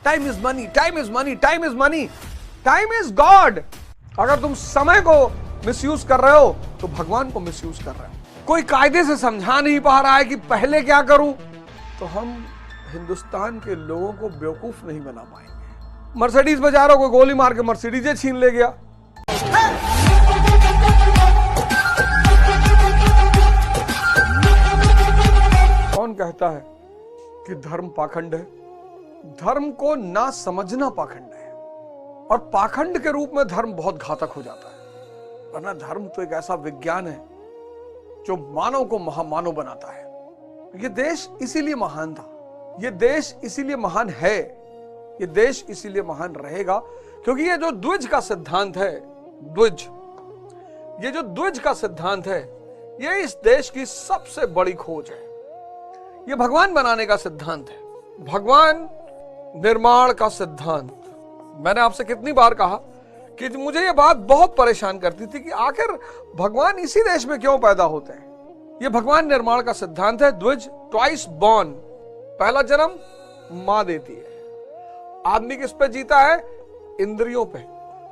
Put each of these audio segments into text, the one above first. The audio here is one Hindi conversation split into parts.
Time is money, time is money, time is money, time is God. अगर तुम समय को मिसयूज कर रहे हो तो भगवान को मिसयूज कर रहे हो। कोई कायदे से समझा नहीं पा रहा है कि पहले क्या करूं, तो हम हिंदुस्तान के लोगों को बेवकूफ नहीं बना पाएंगे। मर्सिडीज में जा रहा हो, कोई गोली मार के मर्सिडीज छीन ले गया। कौन कहता है कि धर्म पाखंड है? धर्म को ना समझना पाखंड है, और पाखंड के रूप में धर्म बहुत घातक हो जाता है। वरना धर्म तो एक ऐसा विज्ञान है जो मानव को महामानव बनाता है। ये देश इसीलिए महान था, ये देश इसीलिए महान है, ये देश इसीलिए महान रहेगा क्योंकि ये जो द्विज का सिद्धांत है, ये जो द्विज का सिद्धांत है, ये इस देश की सबसे बड़ी खोज है। ये भगवान बनाने का सिद्धांत है, भगवान निर्माण का सिद्धांत। मैंने आपसे कितनी बार कहा कि मुझे ये बात बहुत परेशान करती थी कि आखिर भगवान इसी देश में क्यों पैदा होते हैं। ये भगवान निर्माण का सिद्धांत है। द्विज, ट्वाइस बॉर्न, पहला जन्म मां देती है। आदमी किस पे जीता है? इंद्रियों पे।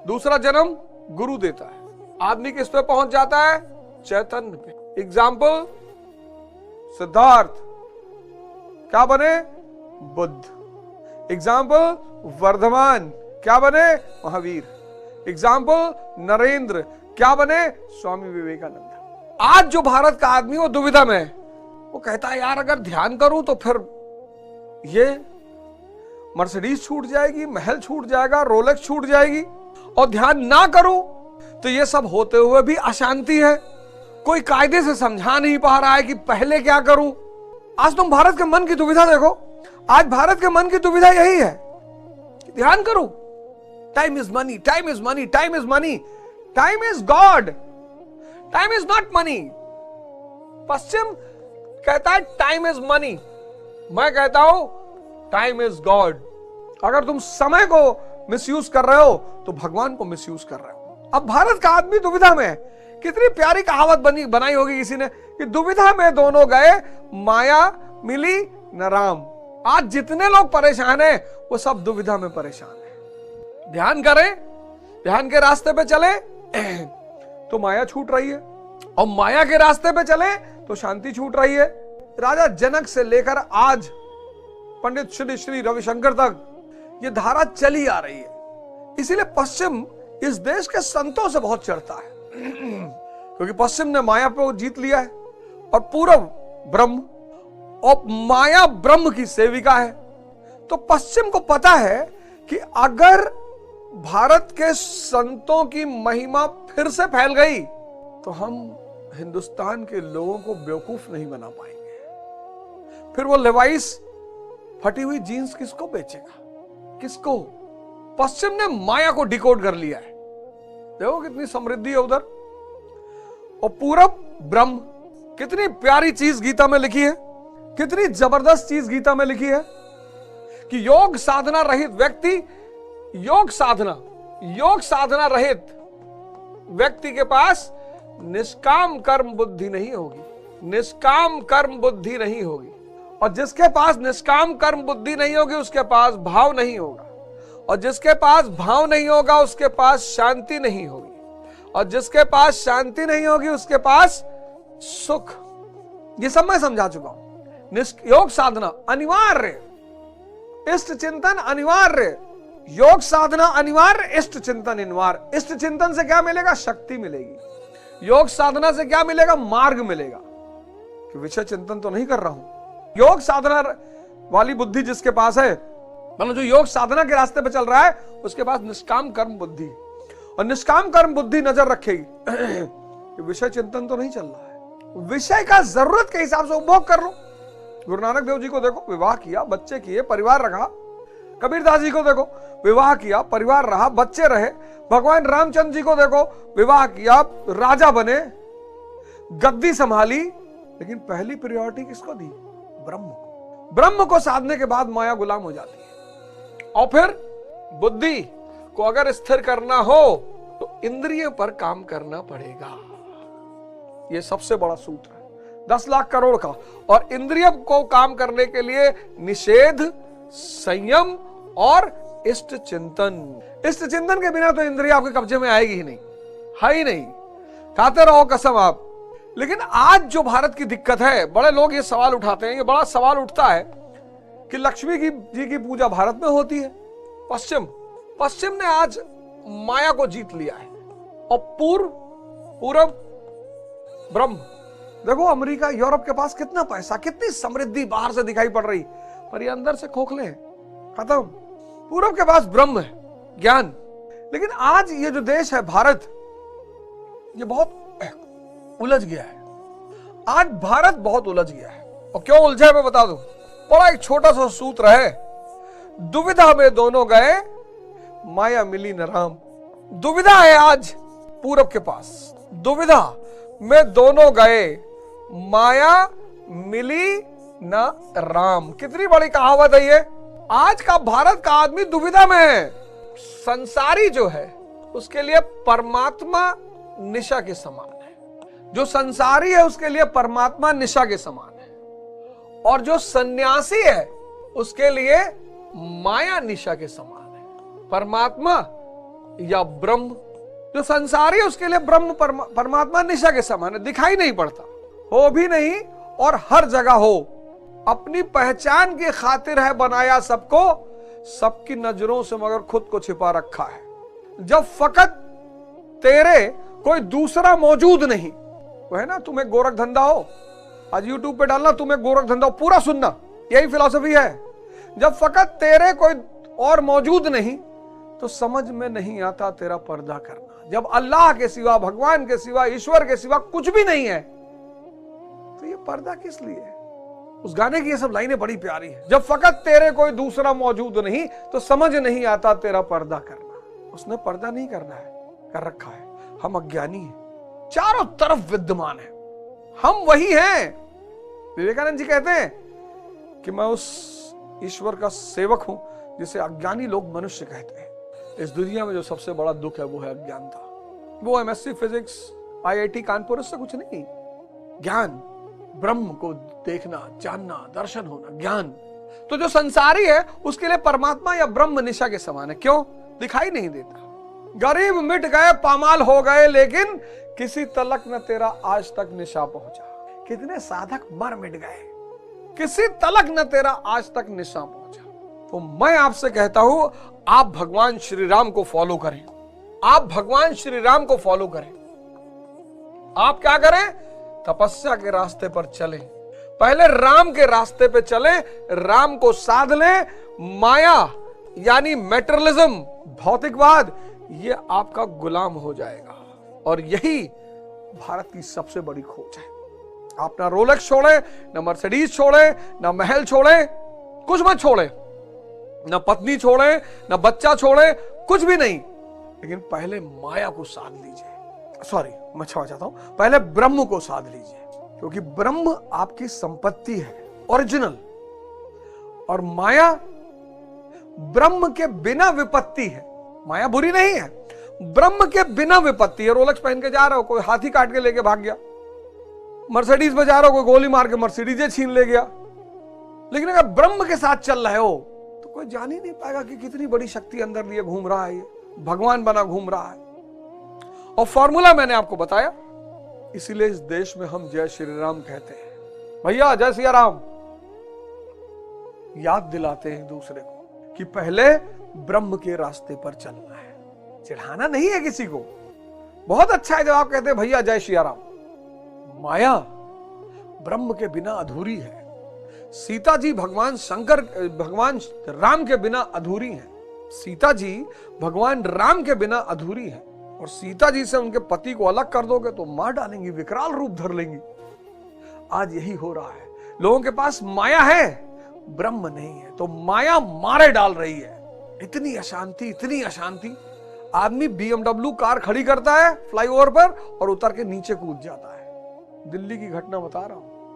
दूसरा जन्म गुरु देता है। आदमी किस पे पहुंच जाता है? चैतन्य पे। एग्जाम्पल, सिद्धार्थ क्या बने? बुद्ध। एग्जाम्पल, वर्धमान क्या बने? महावीर। एग्जाम्पल, नरेंद्र क्या बने? स्वामी विवेकानंद। आज जो भारत का आदमी वो दुविधा में है। वो कहता है यार अगर ध्यान करूं तो फिर ये मर्सिडीज छूट जाएगी, महल छूट जाएगा, रोलेक्स छूट जाएगी, और ध्यान ना करूं तो ये सब होते हुए भी अशांति है। कोई कायदे से समझा नहीं पा रहा है कि पहले क्या करूं। आज तुम भारत के मन की दुविधा देखो। आज भारत के मन की दुविधा यही है, ध्यान करो। Time is money, time is money, time is money, time is God, time is not money. पश्चिम कहता है टाइम इज मनी, मैं कहता हूं टाइम इज गॉड। अगर तुम समय को मिसयूज कर रहे हो तो भगवान को मिसयूज कर रहे हो। अब भारत का आदमी दुविधा में है। कितनी प्यारी कहावत बनाई होगी किसी ने कि दुविधा में दोनों गए, माया मिली न राम। आज जितने लोग परेशान हैं वो सब दुविधा में परेशान हैं। ध्यान करें, ध्यान के रास्ते पे चले तो माया छूट रही है, और माया के रास्ते पे चले तो शांति छूट रही है। राजा जनक से लेकर आज पंडित श्री श्री रविशंकर तक ये धारा चली आ रही है। इसीलिए पश्चिम इस देश के संतों से बहुत चढ़ता है क्योंकि पश्चिम ने माया पे जीत लिया है, और पूर्व ब्रह्म, और माया ब्रह्म की सेविका है। तो पश्चिम को पता है कि अगर भारत के संतों की महिमा फिर से फैल गई तो हम हिंदुस्तान के लोगों को बेवकूफ नहीं बना पाएंगे। फिर वो लेवाइस फटी हुई जीन्स किसको बेचेगा? किसको? पश्चिम ने माया को डिकोड कर लिया है। देखो कितनी समृद्धि है उधर। और पूरब ब्रह्म, कितनी प्यारी चीज गीता में लिखी है, कितनी जबरदस्त चीज गीता में लिखी है कि योग साधना रहित व्यक्ति, योग साधना रहित व्यक्ति के पास निष्काम कर्म बुद्धि नहीं होगी, निष्काम कर्म बुद्धि नहीं होगी। और जिसके पास निष्काम कर्म बुद्धि नहीं होगी उसके पास भाव नहीं होगा, और जिसके पास भाव नहीं होगा उसके पास शांति नहीं होगी, और जिसके पास शांति नहीं होगी उसके पास सुख। ये सब मैं समझा चुका हूं। योग साधना अनिवार्य, इष्ट चिंतन अनिवार्य, योग साधना अनिवार्य, इष्ट चिंतन अनिवार्य। इष्ट चिंतन से क्या मिलेगा? शक्ति मिलेगी। योग साधना से क्या मिलेगा? मार्ग मिलेगा। कि विषय चिंतन तो नहीं कर रहा हूं। योग साधना वाली बुद्धि जिसके पास है, मतलब जो योग साधना के रास्ते पे चल रहा है, उसके पास निष्काम कर्म बुद्धि, और निष्काम कर्म बुद्धि नजर रखेगी विषय चिंतन तो नहीं चल रहा है। विषय का जरूरत के हिसाब से उपभोग कर लो। गुरु नानक देव जी को देखो, विवाह किया, बच्चे किए, परिवार रखा। कबीरदास जी को देखो, विवाह किया, परिवार रहा, बच्चे रहे। भगवान रामचंद्र जी को देखो, विवाह किया, राजा बने, गद्दी संभाली, लेकिन पहली प्रायोरिटी किसको दी? ब्रह्म को। ब्रह्म को साधने के बाद माया गुलाम हो जाती है। और फिर बुद्धि को अगर स्थिर करना हो तो इंद्रिय पर काम करना पड़ेगा। यह सबसे बड़ा सूत्र है 10 लाख करोड़ का। और इंद्रिय को काम करने के लिए निषेध, संयम और इष्ट चिंतन। इष्ट चिंतन के बिना तो इंद्रिय आपके कब्जे में आएगी ही नहीं, है ही नहीं, खाते रहो कसम आप। लेकिन आज जो भारत की दिक्कत है, बड़े लोग ये सवाल उठाते हैं, ये बड़ा सवाल उठता है कि लक्ष्मी जी की पूजा भारत में होती है, पश्चिम ने आज माया को जीत लिया है और पूरब ब्रह्म। देखो अमेरिका यूरोप के पास कितना पैसा, कितनी समृद्धि बाहर से दिखाई पड़ रही, पर ये अंदर से खोखले हैं, खत्म। पूरब के पास ब्रह्म है, ज्ञान। लेकिन आज ये जो देश है भारत, ये बहुत उलझ गया है। आज भारत बहुत उलझ गया है। और क्यों उलझा मैं बता दूं, बड़ा एक छोटा सा सूत्र है, दुविधा में दोनों गए माया मिली न राम। दुविधा है आज पूरब के पास, दुविधा में दोनों गए माया मिली न राम। कितनी बड़ी कहावत है ये। आज का भारत का आदमी दुविधा में है। संसारी जो है उसके लिए परमात्मा निशा के समान है, जो संसारी है उसके लिए परमात्मा निशा के समान है, और जो सन्यासी है उसके लिए माया निशा के समान है। परमात्मा या ब्रह्म, जो संसारी है उसके लिए ब्रह्म परमात्मा निशा के समान है। दिखाई नहीं पड़ता, हो भी नहीं और हर जगह हो। अपनी पहचान की खातिर है बनाया सबको, सबकी नजरों से मगर खुद को छिपा रखा है। जब फकत तेरे कोई दूसरा मौजूद नहीं, वो है ना, तुम्हें गोरख धंधा हो, आज यूट्यूब पे डालना तुम्हें गोरख धंधा हो, पूरा सुनना, यही फिलॉसफी है। जब फकत तेरे कोई और मौजूद नहीं तो समझ में नहीं आता तेरा पर्दा करना। जब अल्लाह के सिवा, भगवान के सिवा, ईश्वर के सिवा कुछ भी नहीं है तो ये पर्दा किस लिए है। उस गाने की ये सब लाइनें बड़ी प्यारी है। जब फकत तेरे कोई दूसरा मौजूद नहीं तो समझ नहीं आता तेरा पर्दा करना। उसने पर्दा नहीं करना है, कर रखा है। हम अज्ञानी हैं, चारों तरफ विद्यमान है, हम वही हैं। विवेकानंद जी कहते हैं कि मैं उस ईश्वर का सेवक हूं जिसे अज्ञानी लोग मनुष्य कहते हैं। इस दुनिया में जो सबसे बड़ा दुख है वो है अज्ञानता। वो एमएससी फिजिक्स, आईआईटी कानपुर, इससे कुछ नहीं। ज्ञान, ब्रह्म को देखना, जानना, दर्शन होना, ज्ञान। तो जो संसारी है उसके लिए परमात्मा या ब्रह्म निशा के समान है। क्यों? दिखाई नहीं देता। गरीब मिट गए, पामाल हो गए, लेकिन किसी तलक न तेरा आज तक निशा पहुंचा। कितने साधक मर मिट गए, किसी तलक न तेरा आज तक निशा पहुंचा। तो मैं आपसे कहता हूं, आप भगवान श्री राम को फॉलो करें। आप भगवान श्री राम को फॉलो करें। आप क्या करें? तपस्या के रास्ते पर चलें। पहले राम के रास्ते पे चलें, राम को साध लें। माया यानी मेटेरियलिज्म, भौतिकवाद, ये आपका गुलाम हो जाएगा। और यही भारत की सबसे बड़ी खोज है। आप ना रोलेक्स छोड़े, ना मर्सिडीज छोड़े, ना महल छोड़े, कुछ मत छोड़े, ना पत्नी छोड़े, ना बच्चा छोड़े, कुछ भी नहीं। लेकिन पहले माया को साध लीजिए। सॉरी, मैं क्षमा चाहता हूं, पहले ब्रह्म को साध लीजिए, क्योंकि ब्रह्म आपकी संपत्ति है, ओरिजिनल। और माया ब्रह्म के बिना विपत्ति है। माया बुरी नहीं है, ब्रह्म के बिना विपत्ति है। रोलेक्स पहन के जा रहे हो, कोई हाथी काट के लेके भाग गया। मर्सिडीज में जा रहे हो, कोई गोली मार के मर्सिडीज छीन ले गया। लेकिन अगर ब्रह्म के साथ चल रहे हो तो कोई जान ही नहीं पाएगा कि कितनी बड़ी शक्ति अंदर लिए घूम रहा है, ये भगवान बना घूम रहा है। और फॉर्मूला मैंने आपको बताया, इसीलिए इस देश में हम जय श्री राम कहते हैं। भैया जय सिया राम याद दिलाते हैं दूसरे को कि पहले ब्रह्म के रास्ते पर चलना है, चिढ़ाना नहीं है किसी को। बहुत अच्छा है जब आप कहते हैं भैया जय श्री राम। माया ब्रह्म के बिना अधूरी है। सीता जी भगवान राम के बिना अधूरी हैं। सीता जी भगवान राम के बिना अधूरी है। और सीता जी से उनके पति को अलग कर दोगे तो मार डालेंगी, विकराल रूप धर लेंगी। आज यही हो रहा है। लोगों के पास माया है, ब्रह्म नहीं है, तो माया मारे डाल रही है। इतनी अशांति, इतनी अशांति। आदमी BMW कार खड़ी करता है फ्लाईओवर पर और उतर के नीचे कूद जाता है। दिल्ली की घटना बता रहा हूं।